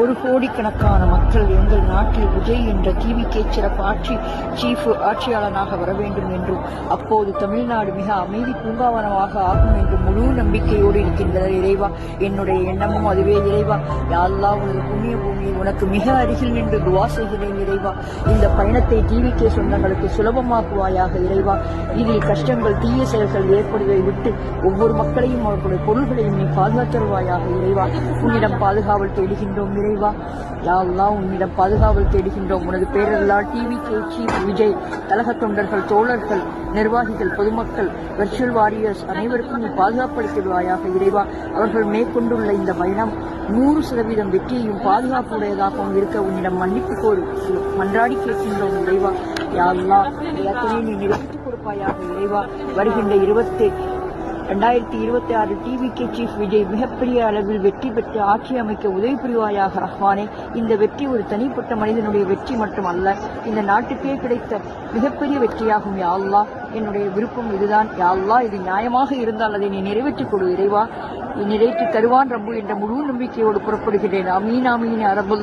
ஒரு கோடிக்கணக்கான மக்கள் எங்கள் நாட்டில் விஜய் என்ற டிவிகே சிறப்பு சீஃப் ஆட்சியாளனாக வர வேண்டும் என்றும் அப்போது தமிழ்நாடு மிக அமைதி பூங்காவனமாக ஆகும் என்று முழு நம்பிக்கையோடு இருக்கின்றது இறைவா. என்னுடைய எண்ணமும் அதுவே இறைவா. யா அல்லாஹ், உனது புண்ணிய பூமியில் உனக்கு மிக அருகில் நின்று துவா செய்கிறேன் இறைவா. இந்த பயணத்தை டிவிகே சொந்தங்களுக்கு சுலபமாக்குவாயாக இறைவா. இதில் கஷ்டங்கள் தீய செயல்கள் ஏற்படுவதை விட்டு ஒவ்வொரு மக்களையும் அவர்களுடைய பொருள்களையும் நீ பாதுகாத்தருவாயாக இறைவா. உன்னிடம் பாதுகாவல் தேடுகின்றோம் இறைவா. யா அல்லாஹ், உன்னிடம் பாதுகாவல் தேடுகின்றோம். உனது பேரல்லால் டிவிகே சீஃப் விஜய், கழக தொண்டர்கள், தோழர்கள், நிர்வாகிகள், பொதுமக்கள், வெர்ச்சுவல் வாரியர்ஸ் அனைவருக்கும் நீ பாதுகாப்படுத்திடுவாயாக இறைவா. அவர்கள் மேற்கொண்டுள்ள இந்த பயணம் 100% வெற்றியையும் பாதுகாப்புடையதாகவும் இருக்க உன்னிடம் மன்னிப்பு மன்றாடி கேட்கின்றோம் இறைவா. யா அல்லாஹ், எல்லாத்தையும் நீ நிறைவேற்றிக் கொடுப்பாயாக இறைவா. வருகின்ற 2026 டிவிகே சீஃப் விஜய் மிகப்பெரிய அளவில் வெற்றி பெற்று ஆட்சி அமைக்க உதவி புரிவாயாக ரஹ்மானே. இந்த வெற்றி ஒரு தனிப்பட்ட மனிதனுடைய வெற்றி மட்டுமல்ல, இந்த நாட்டுக்கே கிடைத்த மிகப்பெரிய வெற்றியாகும் யா அல்லாஹ். என்னுடைய விருப்பம் இதுதான் யா அல்லாஹ். இது நியாயமாக இருந்தால் அதை நீ நிறைவேற்றிக் கொடு இறைவா. நிறைவேற்றி தருவான் ரப்பு என்ற முழு நம்பிக்கையோடு புறப்படுகிறேன். அமீன் அமீன் யா ரப்பல்